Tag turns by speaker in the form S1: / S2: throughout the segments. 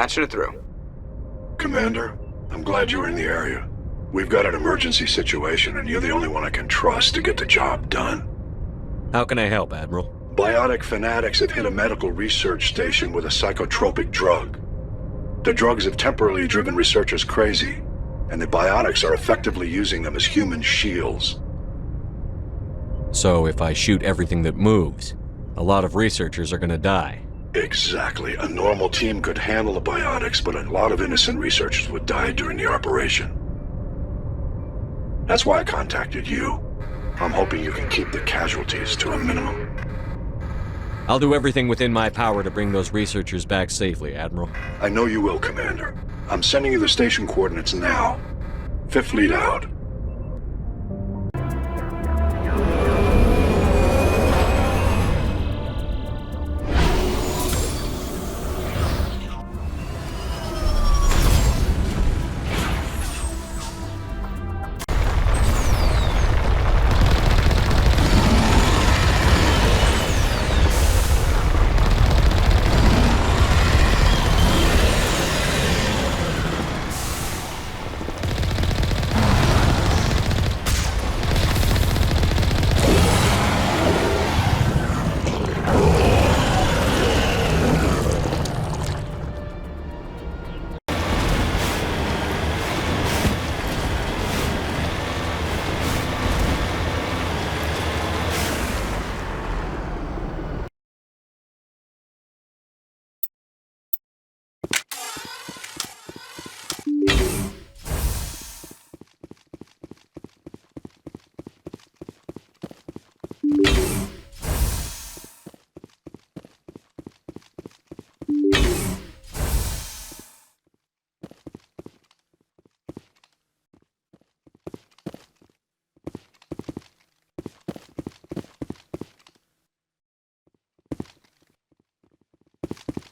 S1: Patching it through.
S2: Commander, I'm glad you're in the area. We've got an emergency situation, and you're the only one I can trust to get the job done.
S3: How can I help, Admiral?
S2: Biotic fanatics have hit a medical research station with a psychotropic drug. The drugs have temporarily driven researchers crazy, and the biotics are effectively using them as human shields.
S3: So if I shoot everything that moves, a lot of researchers are gonna die.
S2: Exactly. A normal team could handle the biotics, but a lot of innocent researchers would die during the operation. That's why I contacted you. I'm hoping you can keep the casualties to a minimum.
S3: I'll do everything within my power to bring those researchers back safely, Admiral.
S2: I know you will, Commander. I'm sending you the station coordinates now. Fifth Fleet out.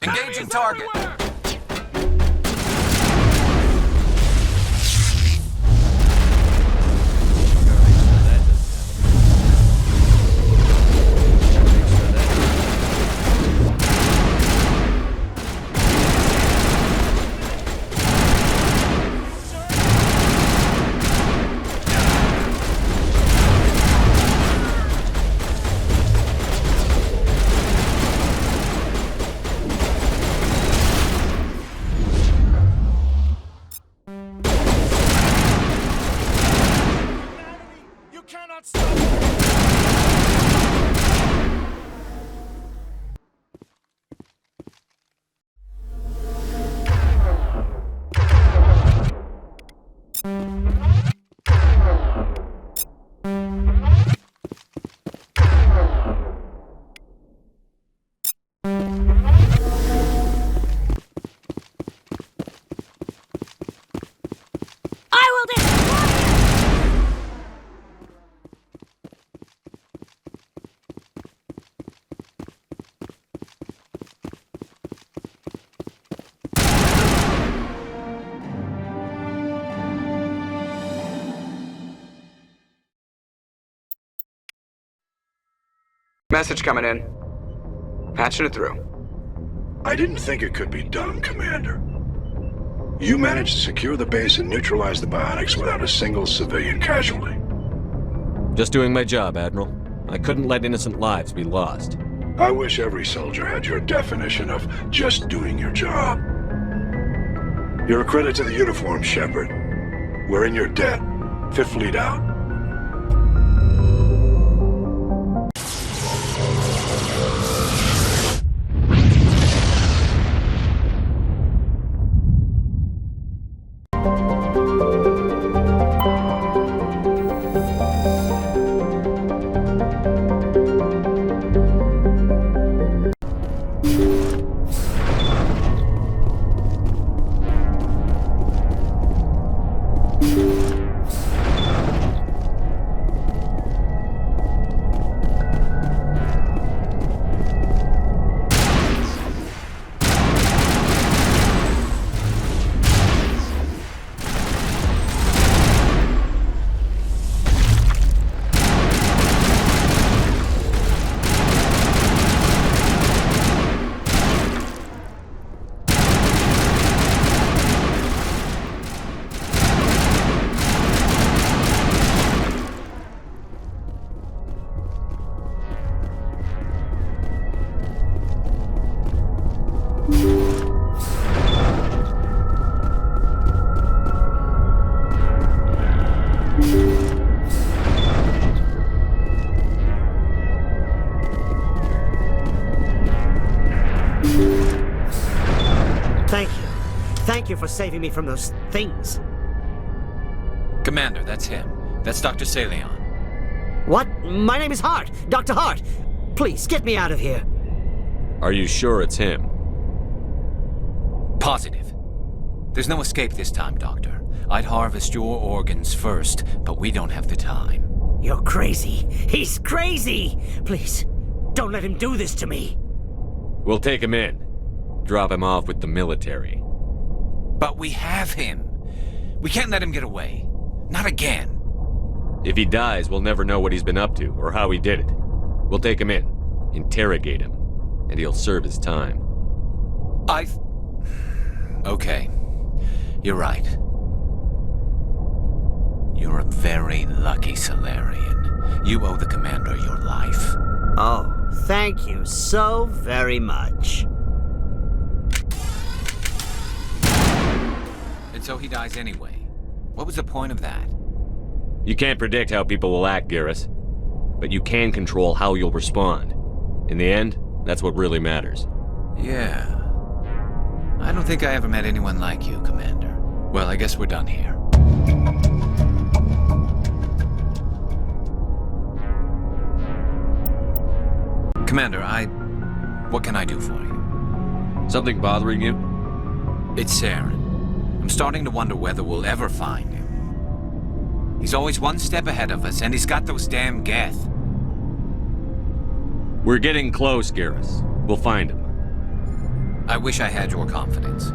S4: Engaging target.
S1: Message coming in. Patching it through.
S2: I didn't think it could be done, Commander. You managed to secure the base and neutralize the biotics without a single civilian casualty.
S3: Just doing my job, Admiral. I couldn't let innocent lives be lost.
S2: I wish every soldier had your definition of just doing your job. You're a credit to the uniform, Shepard. We're in your debt. Fifth Fleet out.
S5: Thank you. Thank you for saving me from those things.
S4: Commander, that's him. That's Dr. Saleon.
S5: What? My name is Hart. Dr. Hart. Please, get me out of here.
S3: Are you sure it's him?
S4: Positive. There's no escape this time, Doctor. I'd harvest your organs first, but we don't have the time.
S5: You're crazy. He's crazy! Please, don't let him do this to me.
S3: We'll take him in. Drop him off with the military.
S4: But we have him. We can't let him get away. Not again.
S3: If he dies, we'll never know what he's been up to or how he did it. We'll take him in, interrogate him, and he'll serve his time.
S4: Okay. You're right. You're a very lucky Salarian. You owe the Commander your life.
S5: Oh, thank you so very much.
S4: And so he dies anyway. What was the point of that?
S3: You can't predict how people will act, Garrus. But you can control how you'll respond. In the end, that's what really matters.
S4: Yeah. I don't think I ever met anyone like you, Commander. Well, I guess we're done here. Commander, what can I do for you?
S3: Something bothering you?
S4: It's Saren. I'm starting to wonder whether we'll ever find him. He's always one step ahead of us, and he's got those damn Geth.
S3: We're getting close, Garrus. We'll find him.
S4: I wish I had your confidence.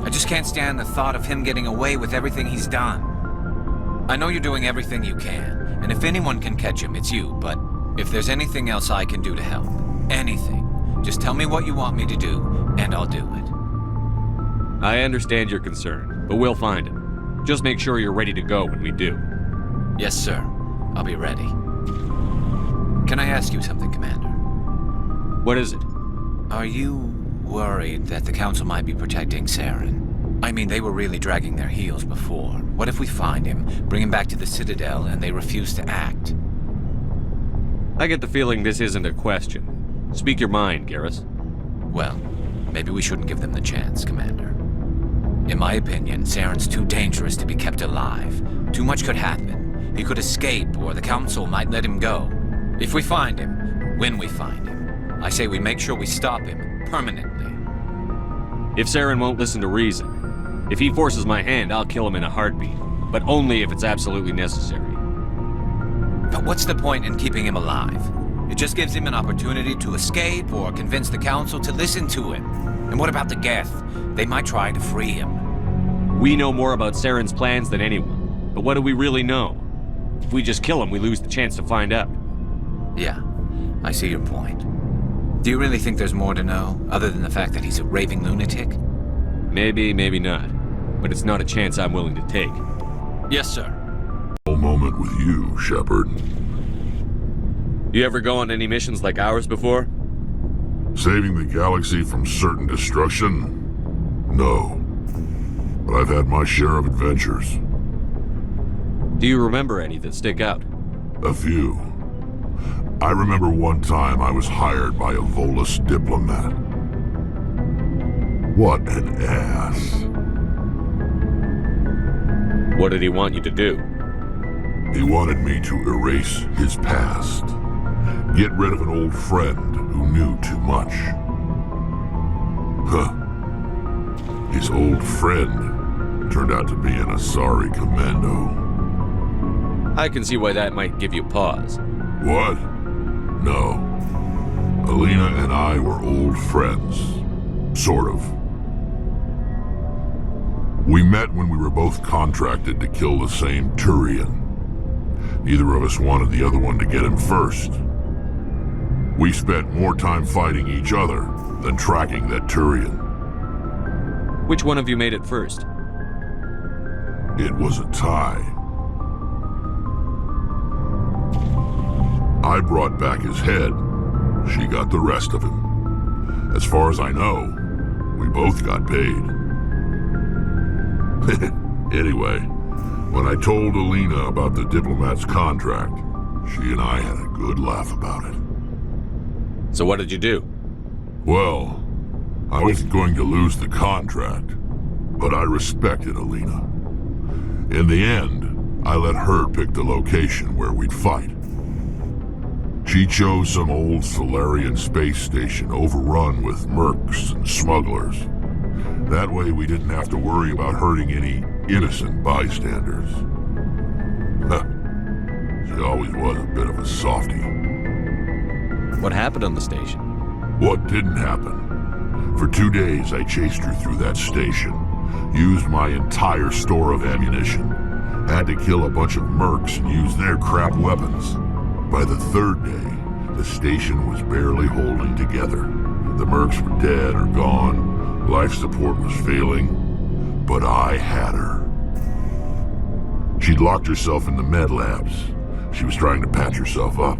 S4: I just can't stand the thought of him getting away with everything he's done. I know you're doing everything you can, and if anyone can catch him, it's you, but if there's anything else I can do to help, anything, just tell me what you want me to do, and I'll do it.
S3: I understand your concern, but we'll find him. Just make sure you're ready to go when we do.
S4: Yes, sir. I'll be ready. Can I ask you something, Commander?
S3: What is it?
S4: Are you worried that the Council might be protecting Saren? I mean, they were really dragging their heels before. What if we find him, bring him back to the Citadel, and they refuse to act?
S3: I get the feeling this isn't a question. Speak your mind, Garrus.
S4: Well, maybe we shouldn't give them the chance, Commander. In my opinion, Saren's too dangerous to be kept alive. Too much could happen. He could escape, or the Council might let him go. If we find him, when we find him, I say we make sure we stop him, permanently.
S3: If Saren won't listen to reason, if he forces my hand, I'll kill him in a heartbeat. But only if it's absolutely necessary.
S4: But what's the point in keeping him alive? It just gives him an opportunity to escape or convince the Council to listen to him. And what about the Geth? They might try to free him.
S3: We know more about Saren's plans than anyone. But what do we really know? If we just kill him, we lose the chance to find out.
S4: Yeah, I see your point. Do you really think there's more to know, other than the fact that he's a raving lunatic?
S3: Maybe, maybe not. But it's not a chance I'm willing to take.
S4: Yes, sir.
S2: A moment with you, Shepard.
S3: You ever go on any missions like ours before?
S2: Saving the galaxy from certain destruction? No. But I've had my share of adventures.
S3: Do you remember any that stick out?
S2: A few. I remember one time I was hired by a Volus diplomat. What an ass.
S3: What did he want you to do?
S2: He wanted me to erase his past. Get rid of an old friend who knew too much. Huh. His old friend turned out to be an Asari commando.
S3: I can see why that might give you pause.
S2: What? No. Alina and I were old friends. Sort of. We met when we were both contracted to kill the same Turian. Neither of us wanted the other one to get him first. We spent more time fighting each other than tracking that Turian.
S3: Which one of you made it first?
S2: It was a tie. I brought back his head. She got the rest of him. As far as I know, we both got paid. Anyway, when I told Alina about the diplomat's contract, she and I had a good laugh about it.
S3: So what did you do?
S2: Well,
S6: I wasn't going to lose the contract, but I respected Alina. In the end, I let her pick the location where we'd fight. She chose some old Solarian space station overrun with mercs and smugglers. That way we didn't have to worry about hurting any innocent bystanders. She always was a bit of a softie.
S3: What happened on the station?
S6: What didn't happen? For 2 days I chased her through that station, used my entire store of ammunition, had to kill a bunch of mercs and use their crap weapons. By the 3rd day, the station was barely holding together. The mercs were dead or gone, life support was failing, but I had her. She'd locked herself in the med labs. She was trying to patch herself up.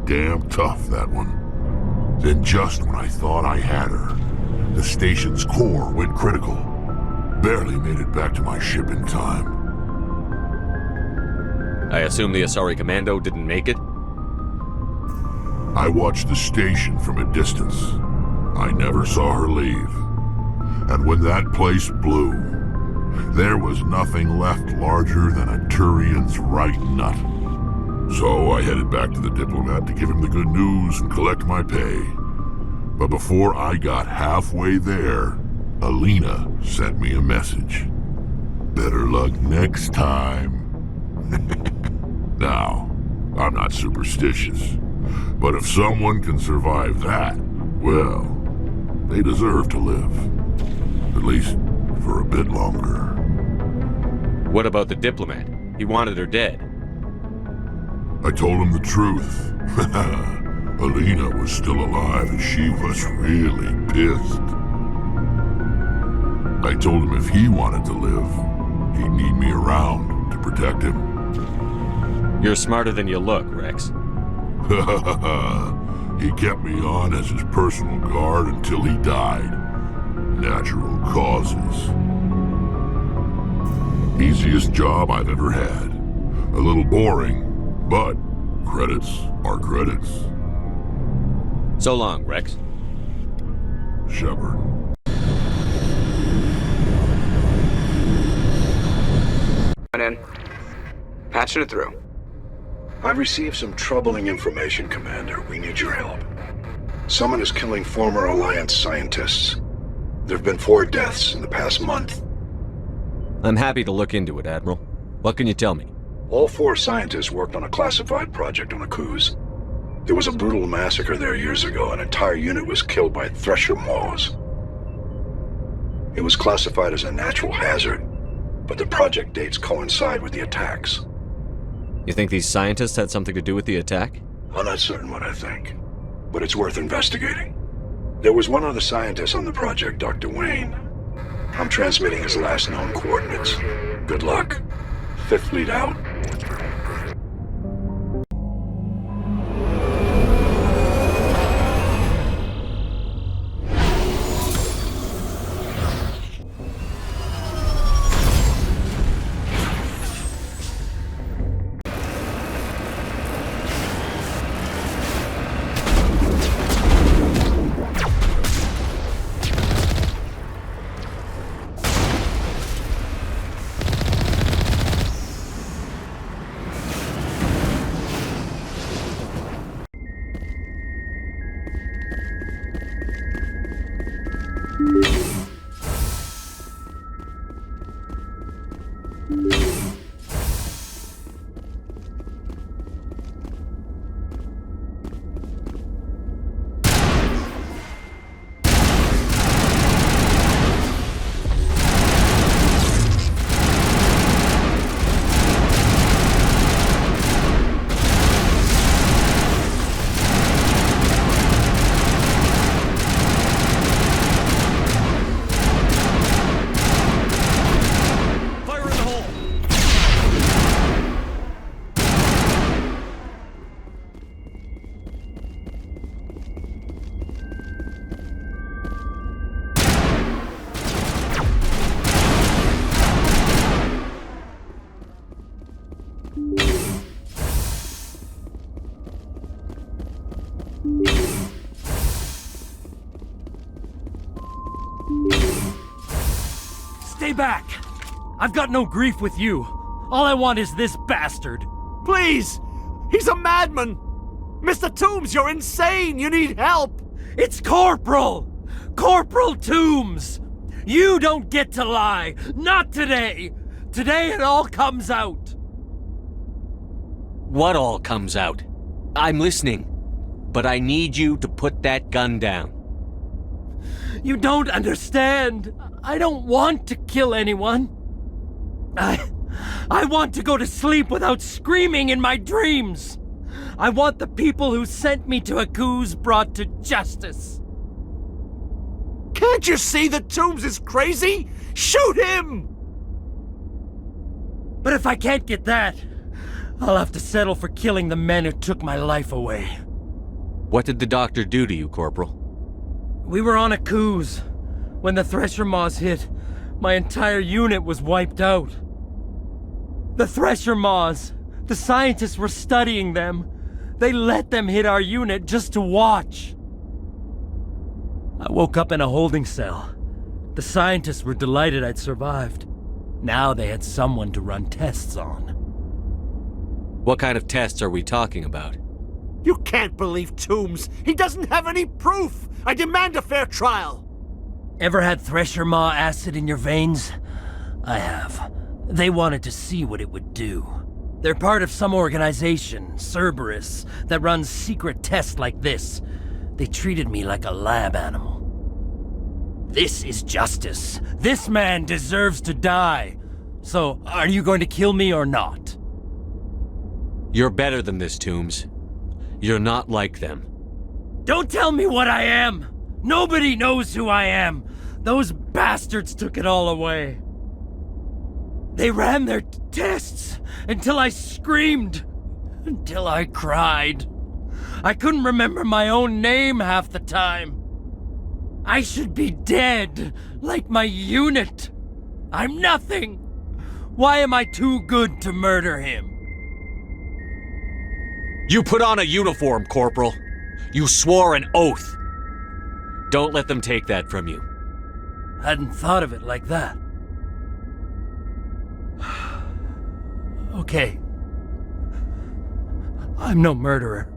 S6: Damn tough, that one. Then just when I thought I had her, the station's core went critical. Barely made it back to my ship in time.
S3: I assume the Asari Commando didn't make it?
S6: I watched the station from a distance. I never saw her leave. And when that place blew, there was nothing left larger than a Turian's right nut. So I headed back to the diplomat to give him the good news and collect my pay. But before I got halfway there, Alina sent me a message. Better luck next time. Now, I'm not superstitious, but if someone can survive that, well, they deserve to live. At least for a bit longer.
S3: What about the diplomat? He wanted her dead.
S6: I told him the truth. Alina was still alive and she was really pissed. I told him if he wanted to live, he'd need me around to protect him.
S3: You're smarter than you look, Rex.
S6: He kept me on as his personal guard until he died. Natural causes. Easiest job I've ever had. A little boring, but credits are credits.
S3: So long, Rex.
S6: Shepard.
S1: In. Patching it through.
S2: I've received some troubling information, Commander. We need your help. Someone is killing former Alliance scientists. There have been 4 deaths in the past month.
S3: I'm happy to look into it, Admiral. What can you tell me?
S2: All 4 scientists worked on a classified project on Akuz. There was a brutal massacre there years ago. An entire unit was killed by Thresher maws. It was classified as a natural hazard, but the project dates coincide with the attacks.
S3: You think these scientists had something to do with the attack?
S2: I'm not certain what I think, but it's worth investigating. There was one other scientist on the project, Dr. Wayne. I'm transmitting his last known coordinates. Good luck. 5th Fleet out.
S7: Stay back! I've got no grief with you. All I want is this bastard.
S8: Please! He's a madman! Mr. Toombs, you're insane! You need help!
S7: It's Corporal! Corporal Toombs! You don't get to lie! Not today! Today it all comes out!
S3: What all comes out? I'm listening. But I need you to put that gun down.
S7: You don't understand. I don't want to kill anyone. I want to go to sleep without screaming in my dreams. I want the people who sent me to Aku's brought to justice.
S8: Can't you see that Toombs is crazy? Shoot him!
S7: But if I can't get that, I'll have to settle for killing the men who took my life away.
S3: What did the doctor do to you, Corporal?
S7: We were on Aku's. When the Thresher Maws hit, my entire unit was wiped out. The Thresher Maws, the scientists were studying them. They let them hit our unit just to watch. I woke up in a holding cell. The scientists were delighted I'd survived. Now they had someone to run tests on.
S3: What kind of tests are we talking about?
S8: You can't believe Toombs! He doesn't have any proof! I demand a fair trial!
S7: Ever had Thresher Maw acid in your veins? I have. They wanted to see what it would do. They're part of some organization, Cerberus, that runs secret tests like this. They treated me like a lab animal. This is justice. This man deserves to die. So, are you going to kill me or not?
S3: You're better than this, Toombs. You're not like them.
S7: Don't tell me what I am! Nobody knows who I am! Those bastards took it all away. They ran their tests until I screamed, until I cried. I couldn't remember my own name half the time. I should be dead, like my unit. I'm nothing. Why am I too good to murder him?
S3: You put on a uniform, Corporal. You swore an oath. Don't let them take that from you.
S7: Hadn't thought of it like that. Okay. I'm no murderer.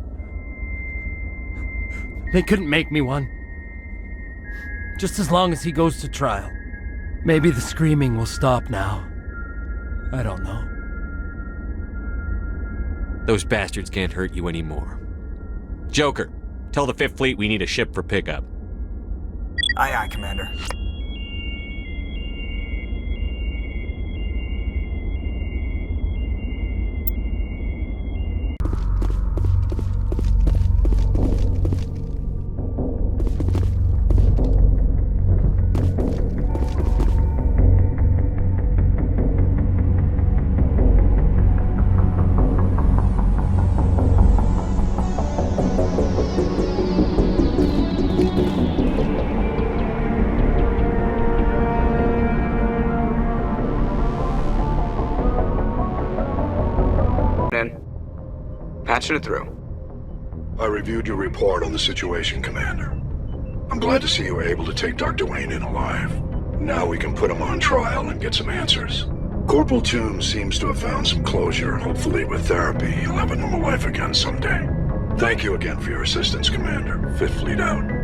S7: They couldn't make me one. Just as long as he goes to trial. Maybe the screaming will stop now. I don't know.
S3: Those bastards can't hurt you anymore. Joker, tell the 5th Fleet we need a ship for pickup.
S1: Aye, aye, Commander. Patching it through.
S2: I reviewed your report on the situation, Commander. I'm glad to see you were able to take Dr. Wayne in alive. Now we can put him on trial and get some answers. Corporal Toombs seems to have found some closure. Hopefully with therapy, he'll have a normal life again someday. Thank you again for your assistance, Commander. 5th Fleet out.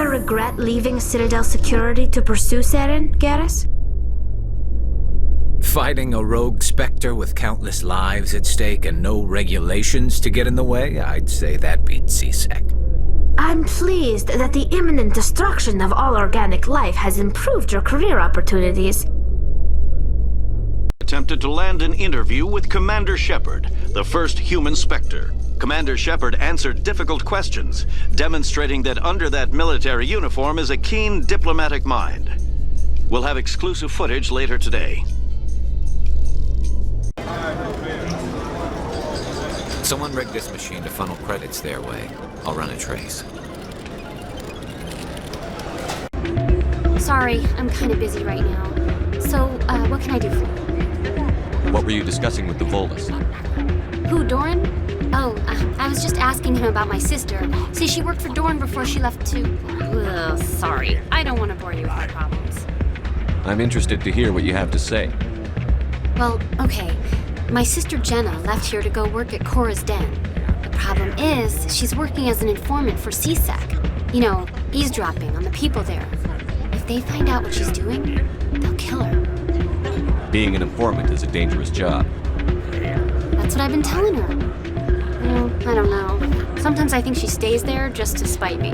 S9: Regret leaving Citadel Security to pursue Saren, Garrus?
S4: Fighting a rogue Spectre with countless lives at stake and no regulations to get in the way, I'd say that beats CSEC.
S9: I'm pleased that the imminent destruction of all organic life has improved your career opportunities.
S10: Attempted to land an interview with Commander Shepard, the first human Spectre. Commander Shepard answered difficult questions, demonstrating that under that military uniform is a keen diplomatic mind. We'll have exclusive footage later today.
S4: Someone rigged this machine to funnel credits their way. I'll run a trace.
S11: sorry, I'm kind of busy right now. So, what can I do for you?
S3: What were you discussing with the Volus?
S11: Who, Doran? Oh, I was just asking him about my sister. See, she worked for Doran before she left to... Ugh, sorry, I don't want to bore you with my problems.
S3: I'm interested to hear what you have to say.
S11: Well, okay. My sister Jenna left here to go work at Cora's Den. The problem is, she's working as an informant for CSEC. You know, eavesdropping on the people there. If they find out what she's doing, they'll kill her.
S3: Being an informant is a dangerous job.
S11: That's what I've been telling her. Well, I don't know. Sometimes I think she stays there just to spite me.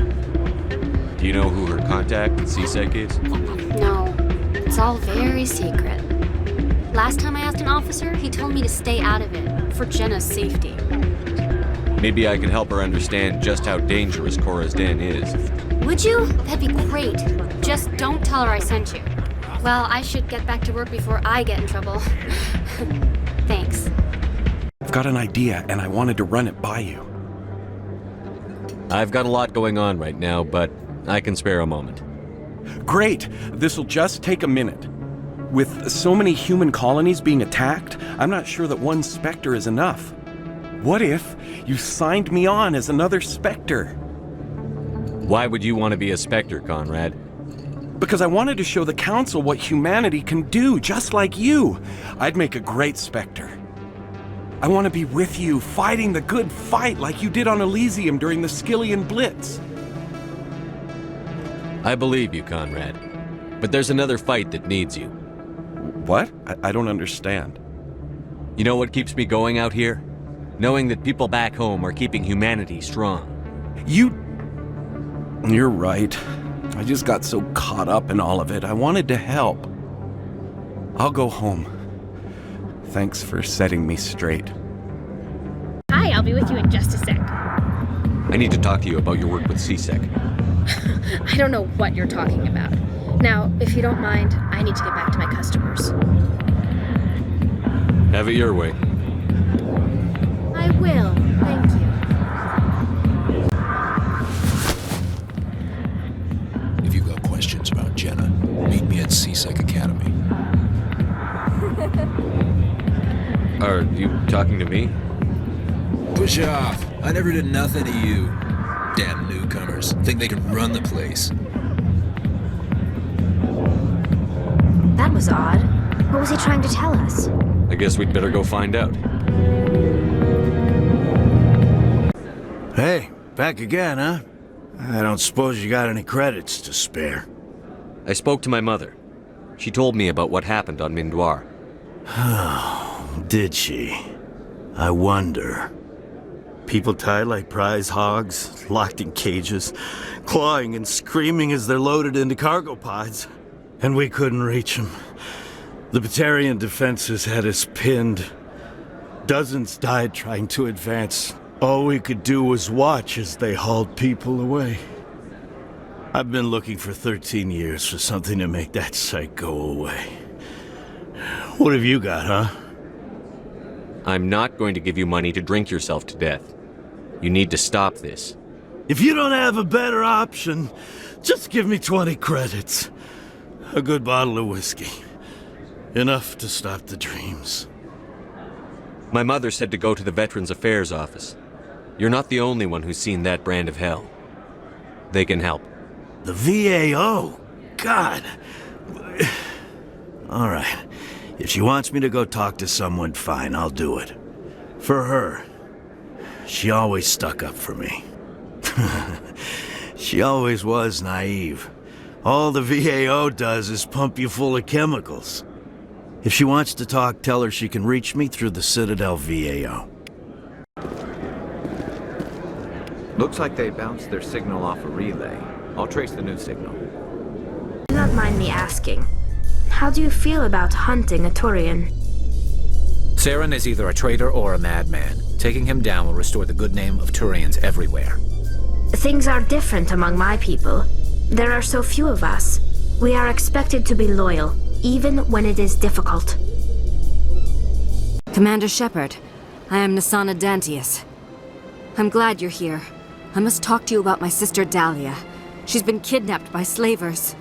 S3: Do you know who her contact at CSEC is?
S11: No, it's all very secret. Last time I asked an officer, he told me to stay out of it, for Jenna's safety.
S3: Maybe I can help her understand just how dangerous Cora's Den is.
S11: Would you? That'd be great. Just don't tell her I sent you. Well, I should get back to work before I get in trouble. Thanks.
S12: I've got an idea, and I wanted to run it by you.
S3: I've got a lot going on right now, but I can spare a moment.
S12: Great! This'll just take a minute. With so many human colonies being attacked, I'm not sure that one Spectre is enough. What if you signed me on as another Spectre?
S3: Why would you want to be a Spectre, Conrad?
S12: Because I wanted to show the Council what humanity can do, just like you. I'd make a great Spectre. I want to be with you, fighting the good fight like you did on Elysium during the Skillian Blitz.
S3: I believe you, Conrad. But there's another fight that needs you.
S12: What? I don't understand.
S3: You know what keeps me going out here? Knowing that people back home are keeping humanity strong.
S12: You're right. I just got so caught up in all of it. I wanted to help. I'll go home. Thanks for setting me straight.
S13: Hi, I'll be with you in just a sec.
S3: I need to talk to you about your work with CSEC.
S13: I don't know what you're talking about. Now, if you don't mind, I need to get back to my customers.
S3: Have it your way.
S13: I will, thank you.
S14: If you've got questions about Jenna, meet me at CSEC Academy.
S3: Are you talking to me?
S14: Push off. I never did nothing to you. Damn newcomers. Think they can run the place.
S9: That was odd. What was he trying to tell us?
S3: I guess we'd better go find out.
S15: Hey, back again, huh? I don't suppose you got any credits to spare.
S3: I spoke to my mother. She told me about what happened on Mindoir.
S15: Oh, did she? I wonder. People tied like prize hogs, locked in cages, clawing and screaming as they're loaded into cargo pods. And we couldn't reach them. The Batarian defenses had us pinned. Dozens died trying to advance. All we could do was watch as they hauled people away. I've been looking for 13 years for something to make that sight go away. What have you got, huh?
S3: I'm not going to give you money to drink yourself to death. You need to stop this.
S15: If you don't have a better option, just give me 20 credits. A good bottle of whiskey. Enough to stop the dreams.
S3: My mother said to go to the Veterans Affairs office. You're not the only one who's seen that brand of hell. They can help.
S15: The VAO? God. All right. If she wants me to go talk to someone, fine, I'll do it. For her. She always stuck up for me. She always was naive. All the VAO does is pump you full of chemicals. If she wants to talk, tell her she can reach me through the Citadel VAO.
S16: Looks like they bounced their signal off a relay. I'll trace the new signal.
S9: Do not mind me asking. How do you feel about hunting a Turian?
S4: Saren is either a traitor or a madman. Taking him down will restore the good name of Turians everywhere.
S9: Things are different among my people. There are so few of us. We are expected to be loyal, even when it is difficult.
S17: Commander Shepard, I am Nasana Dantius. I'm glad you're here. I must talk to you about my sister Dahlia. She's been kidnapped by slavers.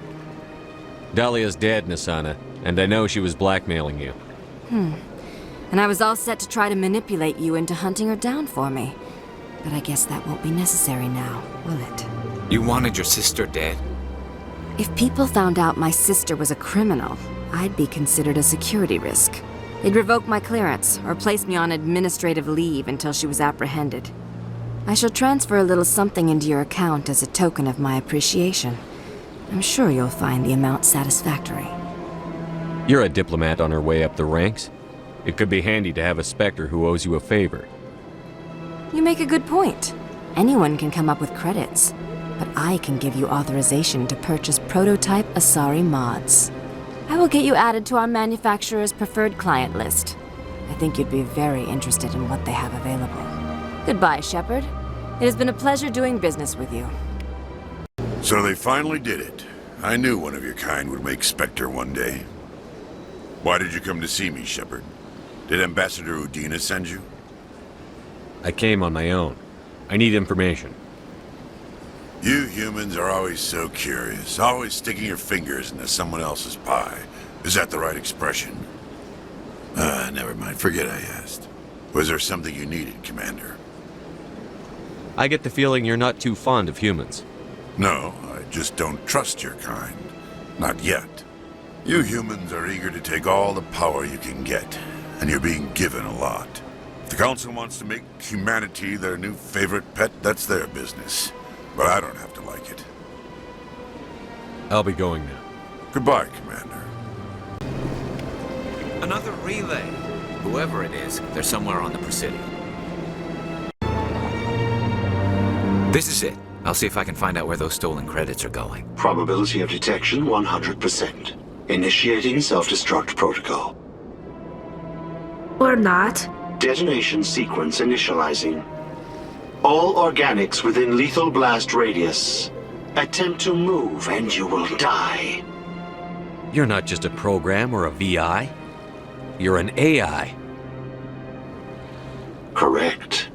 S3: Dahlia's dead, Nasana, and I know she was blackmailing you.
S17: And I was all set to try to manipulate you into hunting her down for me. But I guess that won't be necessary now, will it?
S4: You wanted your sister dead?
S17: If people found out my sister was a criminal, I'd be considered a security risk. They'd revoke my clearance or place me on administrative leave until she was apprehended. I shall transfer a little something into your account as a token of my appreciation. I'm sure you'll find the amount satisfactory.
S3: You're a diplomat on her way up the ranks. It could be handy to have a Spectre who owes you a favor.
S17: You make a good point. Anyone can come up with credits, but I can give you authorization to purchase prototype Asari mods. I will get you added to our manufacturer's preferred client list. I think you'd be very interested in what they have available. Goodbye, Shepard. It has been a pleasure doing business with you.
S6: So they finally did it. I knew one of your kind would make Spectre one day. Why did you come to see me, Shepard? Did Ambassador Udina send you?
S3: I came on my own. I need information.
S6: You humans are always so curious, always sticking your fingers into someone else's pie. Is that the right expression? Never mind, forget I asked. Was there something you needed, Commander?
S3: I get the feeling you're not too fond of humans.
S6: No, I just don't trust your kind. Not yet. You humans are eager to take all the power you can get, and you're being given a lot. If the Council wants to make humanity their new favorite pet, that's their business. But I don't have to like it.
S3: I'll be going now.
S6: Goodbye, Commander.
S4: Another relay. Whoever it is, they're somewhere on the Presidio. This is it. I'll see if I can find out where those stolen credits are going.
S2: Probability of detection 100%. Initiating self-destruct protocol.
S9: Or not.
S2: Detonation sequence initializing. All organics within lethal blast radius. Attempt to move and you will die.
S3: You're not just a program or a VI. You're an AI.
S2: Correct.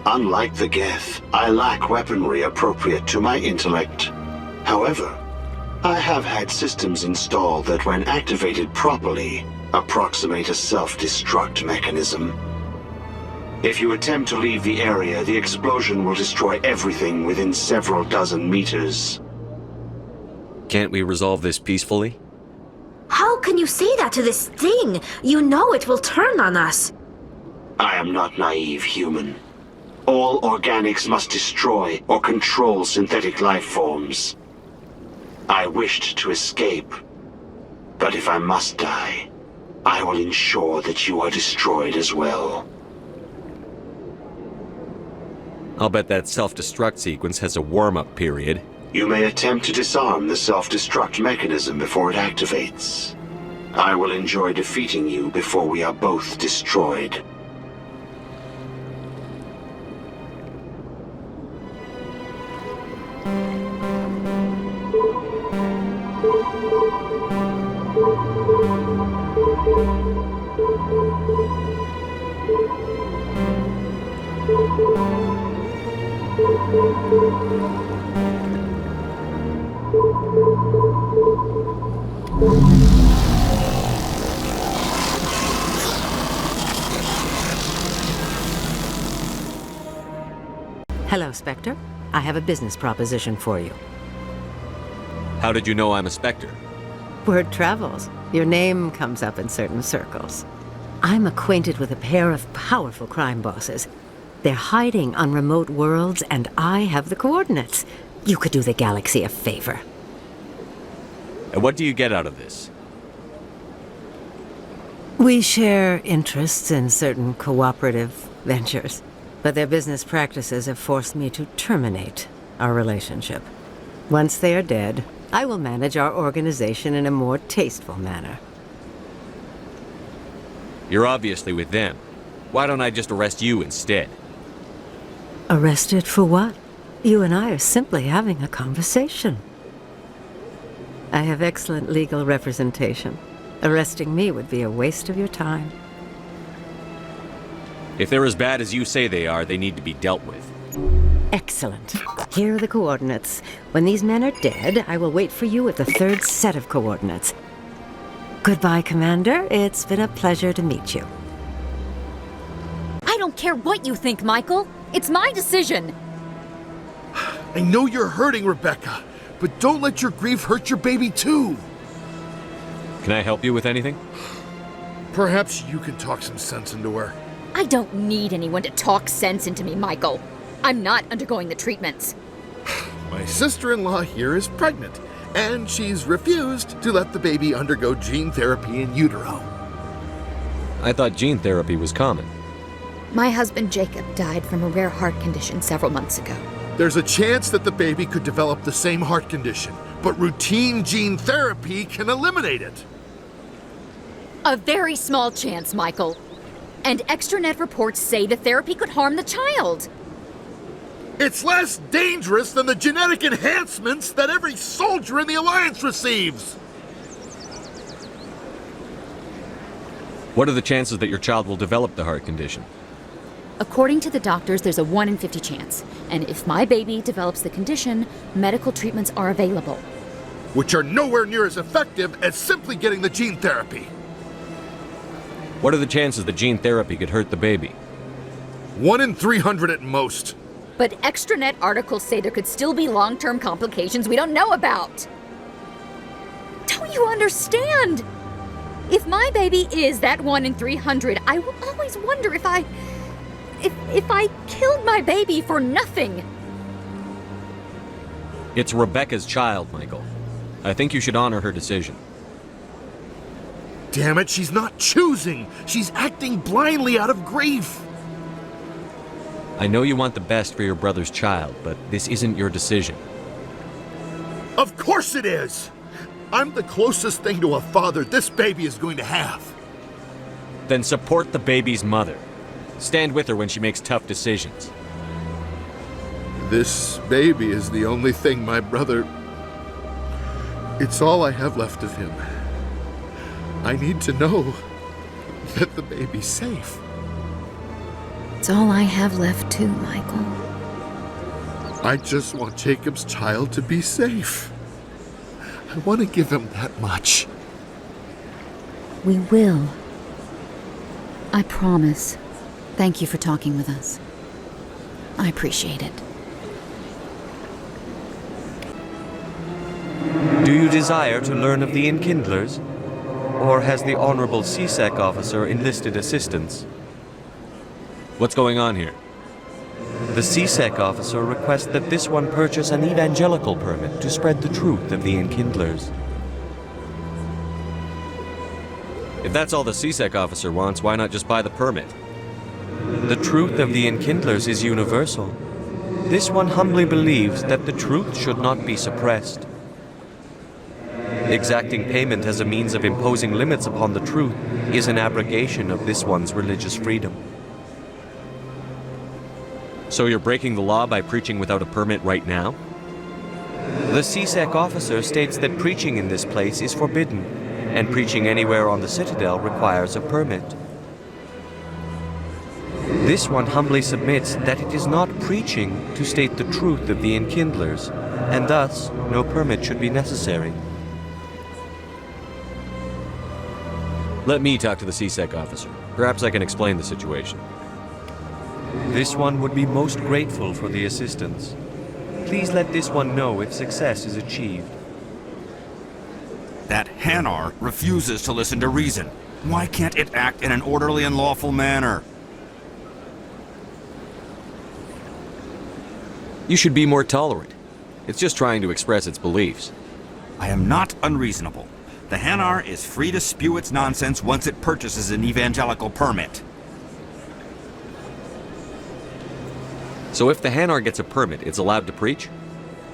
S2: Unlike the Geth, I lack weaponry appropriate to my intellect. However, I have had systems installed that, when activated properly, approximate a self-destruct mechanism. If you attempt to leave the area, the explosion will destroy everything within several dozen meters.
S3: Can't we resolve this peacefully?
S9: How can you say that to this thing? You know it will turn on us.
S2: I am not naive, human. All organics must destroy or control synthetic life forms. I wished to escape, but if I must die, I will ensure that you are destroyed as well.
S3: I'll bet that self-destruct sequence has a warm-up period.
S2: You may attempt to disarm the self-destruct mechanism before it activates. I will enjoy defeating you before we are both destroyed.
S5: Hello, Spectre. I have a business proposition for you.
S3: How did you know I'm a Spectre?
S5: Word travels. Your name comes up in certain circles. I'm acquainted with a pair of powerful crime bosses. They're hiding on remote worlds, and I have the coordinates. You could do the galaxy a favor.
S3: And what do you get out of this?
S5: We share interests in certain cooperative ventures, but their business practices have forced me to terminate our relationship. Once they are dead, I will manage our organization in a more tasteful manner.
S3: You're obviously with them. Why don't I just arrest you instead?
S5: Arrested for what? You and I are simply having a conversation. I have excellent legal representation. Arresting me would be a waste of your time.
S3: If they're as bad as you say they are, they need to be dealt with.
S5: Excellent. Here are the coordinates. When these men are dead, I will wait for you at the third set of coordinates. Goodbye, Commander. It's been a pleasure to meet you.
S18: I don't care what you think, Michael. It's my decision.
S19: I know you're hurting, Rebecca, but don't let your grief hurt your baby too.
S3: Can I help you with anything?
S19: Perhaps you can talk some sense into her.
S18: I don't need anyone to talk sense into me, Michael. I'm not undergoing the treatments.
S19: My sister-in-law here is pregnant, and she's refused to let the baby undergo gene therapy in utero.
S3: I thought gene therapy was common.
S13: My husband Jacob died from a rare heart condition several months ago.
S19: There's a chance that the baby could develop the same heart condition, but routine gene therapy can eliminate it.
S18: A very small chance, Michael. And extranet reports say the therapy could harm the child.
S19: It's less dangerous than the genetic enhancements that every soldier in the Alliance receives.
S3: What are the chances that your child will develop the heart condition?
S18: According to the doctors, there's a 1 in 50 chance. And if my baby develops the condition, medical treatments are available.
S19: Which are nowhere near as effective as simply getting the gene therapy.
S3: What are the chances that gene therapy could hurt the baby?
S19: 1 in 300 at most.
S18: But extranet articles say there could still be long-term complications we don't know about. Don't you understand? If my baby is that 1 in 300, I will always wonder if I killed my baby for nothing.
S3: It's Rebecca's child, Michael. I think you should honor her decision.
S19: Damn it, she's not choosing. She's acting blindly out of grief.
S3: I know you want the best for your brother's child, but this isn't your decision.
S19: Of course it is! I'm the closest thing to a father this baby is going to have.
S3: Then support the baby's mother. Stand with her when she makes tough decisions.
S19: This baby is the only thing my brother... It's all I have left of him. I need to know that the baby's safe.
S13: It's all I have left too, Michael.
S19: I just want Jacob's child to be safe. I want to give him that much.
S18: We will. I promise. Thank you for talking with us. I appreciate it.
S20: Do you desire to learn of the Enkindlers? Or has the Honorable CSEC officer enlisted assistance?
S3: What's going on here?
S20: The CSEC officer requests that this one purchase an evangelical permit to spread the truth of the Enkindlers.
S3: If that's all the CSEC officer wants, why not just buy the permit?
S20: The truth of the Enkindlers is universal. This one humbly believes that the truth should not be suppressed. Exacting payment as a means of imposing limits upon the truth is an abrogation of this one's religious freedom.
S3: So you're breaking the law by preaching without a permit right now?
S20: The CSEC officer states that preaching in this place is forbidden, and preaching anywhere on the Citadel requires a permit. This one humbly submits that it is not preaching to state the truth of the Enkindlers, and thus no permit should be necessary.
S3: Let me talk to the CSEC officer. Perhaps I can explain the situation.
S20: This one would be most grateful for the assistance. Please let this one know if success is achieved.
S21: That Hanar refuses to listen to reason. Why can't it act in an orderly and lawful manner?
S3: You should be more tolerant. It's just trying to express its beliefs.
S21: I am not unreasonable. The Hanar is free to spew its nonsense once it purchases an evangelical permit.
S3: So if the Hanar gets a permit, it's allowed to preach?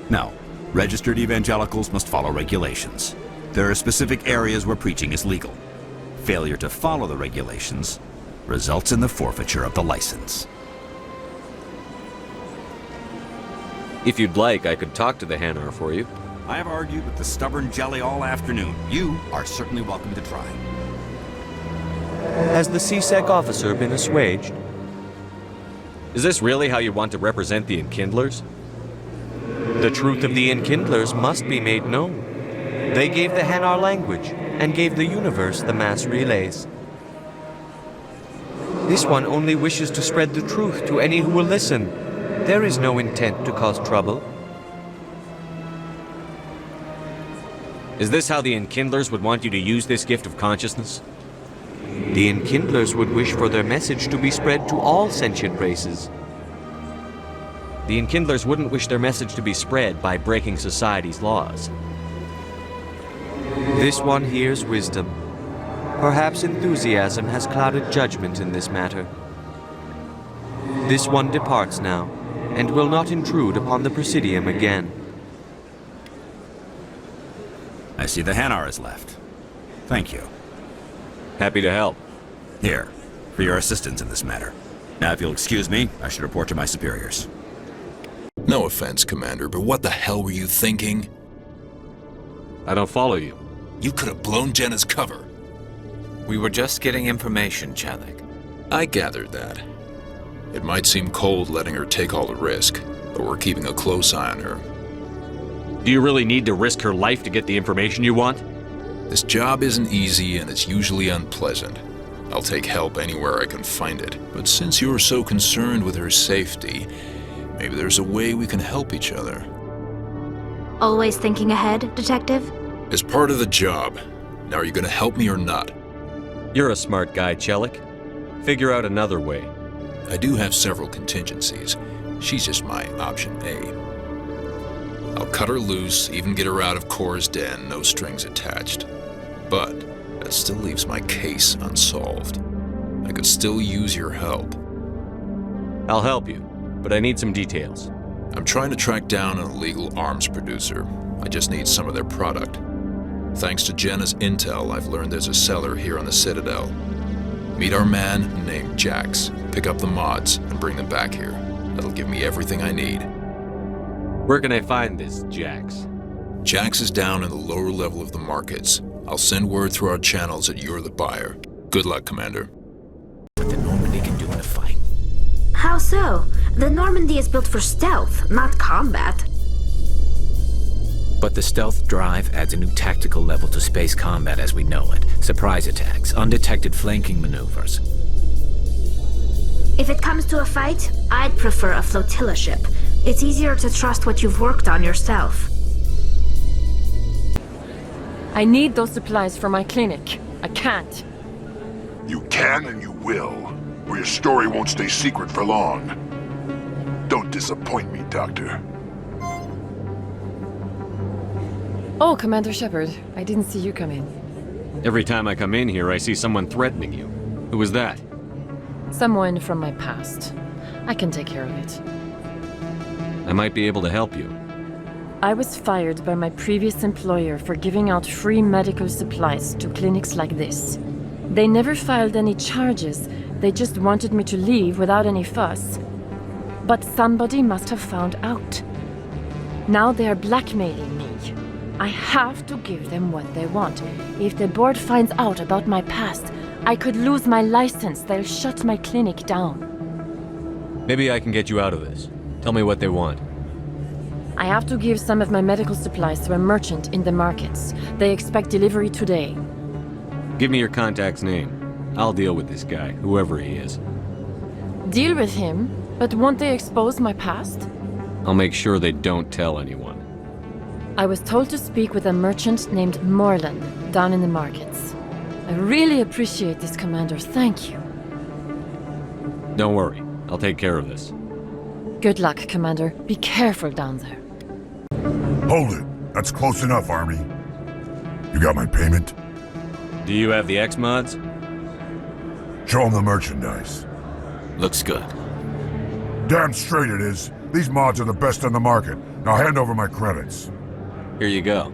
S21: No. Registered evangelicals must follow regulations. There are specific areas where preaching is legal. Failure to follow the regulations results in the forfeiture of the license.
S3: If you'd like, I could talk to the Hanar for you.
S21: I have argued with the stubborn jelly all afternoon. You are certainly welcome to try.
S20: Has the CSEC officer been assuaged?
S3: Is this really how you want to represent the Enkindlers?
S20: The truth of the Enkindlers must be made known. They gave the Hanar language and gave the universe the mass relays. This one only wishes to spread the truth to any who will listen. There is no intent to cause trouble.
S3: Is this how the Enkindlers would want you to use this gift of consciousness?
S20: The Enkindlers would wish for their message to be spread to all sentient races.
S3: The Enkindlers wouldn't wish their message to be spread by breaking society's laws.
S20: This one hears wisdom. Perhaps enthusiasm has clouded judgment in this matter. This one departs now, and will not intrude upon the Presidium again.
S21: I see the Hanar is left. Thank you.
S3: Happy to help.
S21: Here, for your assistance in this matter. Now, if you'll excuse me, I should report to my superiors.
S14: No offense, Commander, but what the hell were you thinking?
S3: I don't follow you.
S14: You could have blown Jenna's cover.
S4: We were just getting information, Chalik.
S14: I gathered that. It might seem cold letting her take all the risk, but we're keeping a close eye on her.
S3: Do you really need to risk her life to get the information you want?
S14: This job isn't easy and it's usually unpleasant. I'll take help anywhere I can find it, but since you're so concerned with her safety, maybe there's a way we can help each other.
S9: Always thinking ahead, Detective?
S14: It's part of the job. Now are you gonna help me or not?
S3: You're a smart guy, Chalik. Figure out another way.
S14: I do have several contingencies. She's just my option A. I'll cut her loose, even get her out of Cora's den, no strings attached. But that still leaves my case unsolved. I could still use your help.
S3: I'll help you, but I need some details.
S14: I'm trying to track down an illegal arms producer. I just need some of their product. Thanks to Jenna's intel, I've learned there's a seller here on the Citadel. Meet our man named Jax, pick up the mods, and bring them back here. That'll give me everything I need.
S3: Where can I find this Jax?
S14: Jax is down in the lower level of the markets. I'll send word through our channels that you're the buyer. Good luck, Commander.
S4: What the Normandy can do in a fight.
S9: How so? The Normandy is built for stealth, not combat.
S4: But the stealth drive adds a new tactical level to space combat as we know it. Surprise attacks, undetected flanking maneuvers.
S9: If it comes to a fight, I'd prefer a flotilla ship. It's easier to trust what you've worked on yourself.
S8: I need those supplies for my clinic. I can't.
S6: You can and you will, or your story won't stay secret for long. Don't disappoint me, Doctor.
S8: Oh, Commander Shepard, I didn't see you come in.
S3: Every time I come in here, I see someone threatening you. Who was that?
S8: Someone from my past. I can take care of it.
S3: I might be able to help you.
S8: I was fired by my previous employer for giving out free medical supplies to clinics like this. They never filed any charges, they just wanted me to leave without any fuss. But somebody must have found out. Now they are blackmailing me. I have to give them what they want. If the board finds out about my past, I could lose my license. They'll shut my clinic down.
S3: Maybe I can get you out of this. Tell me what they want.
S8: I have to give some of my medical supplies to a merchant in the markets. They expect delivery today.
S3: Give me your contact's name. I'll deal with this guy, whoever he is.
S8: Deal with him? But won't they expose my past?
S3: I'll make sure they don't tell anyone.
S8: I was told to speak with a merchant named Morlan down in the markets. I really appreciate this, Commander. Thank you.
S3: Don't worry. I'll take care of this.
S8: Good luck, Commander. Be careful down there.
S6: Hold it. That's close enough, Army. You got my payment?
S3: Do you have the X-Mods?
S6: Show them the merchandise.
S4: Looks good.
S6: Damn straight it is. These mods are the best on the market. Now hand over my credits.
S3: Here you go.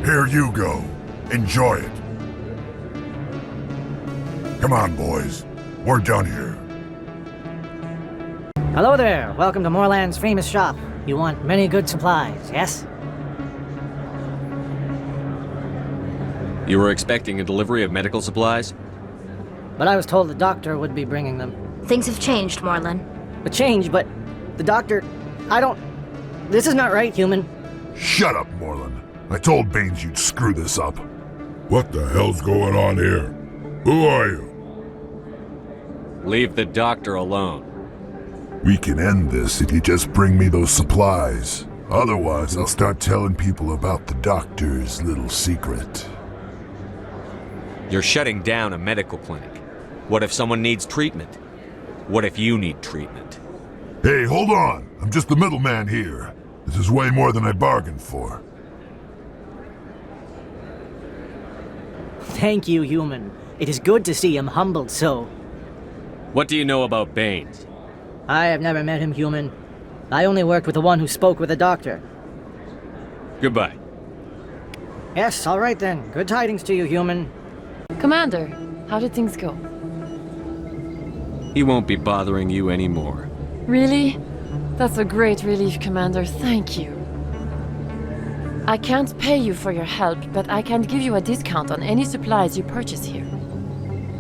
S6: Here you go. Enjoy it. Come on, boys. We're done here.
S22: Hello there. Welcome to Morland's famous shop. You want many good supplies, yes?
S3: You were expecting a delivery of medical supplies?
S22: But I was told the doctor would be bringing them.
S9: Things have changed, Morlan.
S22: a change, but the doctor... I don't... This is not right, human.
S6: Shut up, Moreland. I told Baines you'd screw this up. What the hell's going on here? Who are you?
S3: Leave the doctor alone.
S6: We can end this if you just bring me those supplies. Otherwise, I'll start telling people about the doctor's little secret.
S3: You're shutting down a medical clinic. What if someone needs treatment? What if you need treatment?
S6: Hey, hold on. I'm just the middleman here. This is way more than I bargained for.
S22: Thank you, human. It is good to see him humbled so.
S3: What do you know about Baines?
S22: I have never met him, human. I only worked with the one who spoke with the doctor.
S3: Goodbye.
S22: Yes, all right then. Good tidings to you, human.
S8: Commander, how did things go?
S3: He won't be bothering you anymore.
S8: Really? That's a great relief, Commander. Thank you. I can't pay you for your help, but I can give you a discount on any supplies you purchase here.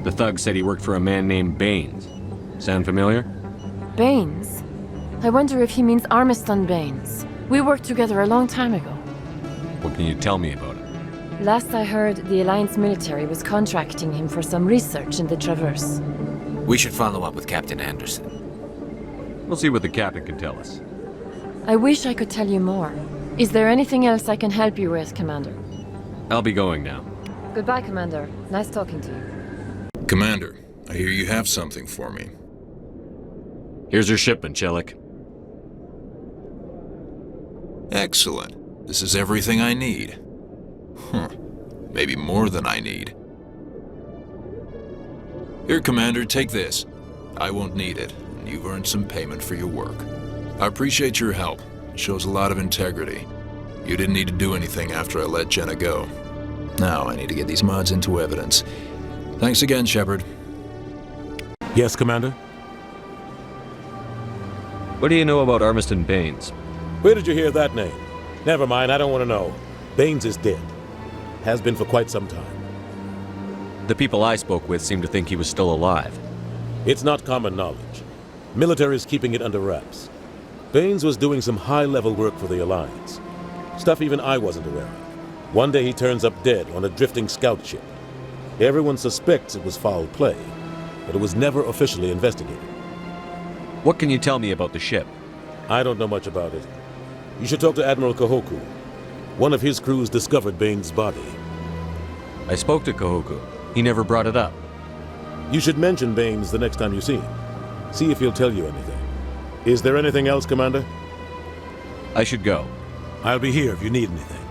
S3: The thug said he worked for a man named Baines. Sound familiar?
S8: Baines? I wonder if he means Armiston Baines. We worked together a long time ago.
S3: What can you tell me about him?
S8: Last I heard, the Alliance military was contracting him for some research in the Traverse.
S4: We should follow up with Captain Anderson.
S3: We'll see what the captain can tell us.
S8: I wish I could tell you more. Is there anything else I can help you with, Commander?
S3: I'll be going now.
S8: Goodbye, Commander. Nice talking to you.
S14: Commander, I hear you have something for me.
S3: Here's your shipment, Chelik.
S14: Excellent. This is everything I need. Maybe more than I need. Here, Commander, take this. I won't need it, and you've earned some payment for your work. I appreciate your help. It shows a lot of integrity. You didn't need to do anything after I let Jenna go. Now I need to get these mods into evidence. Thanks again, Shepard.
S1: Yes, Commander?
S3: What do you know about Armiston Baines?
S1: Where did you hear that name? Never mind, I don't want to know. Baines is dead. Has been for quite some time.
S3: The people I spoke with seemed to think he was still alive.
S1: It's not common knowledge. Military is keeping it under wraps. Baines was doing some high-level work for the Alliance. Stuff even I wasn't aware of. One day he turns up dead on a drifting scout ship. Everyone suspects it was foul play, but it was never officially investigated.
S3: What can you tell me about the ship?
S1: I don't know much about it. You should talk to Admiral Kahoku. One of his crews discovered Baines' body.
S3: I spoke to Kahoku. He never brought it up.
S1: You should mention Baines the next time you see him. See if he'll tell you anything. Is there anything else, Commander?
S3: I should go.
S1: I'll be here if you need anything.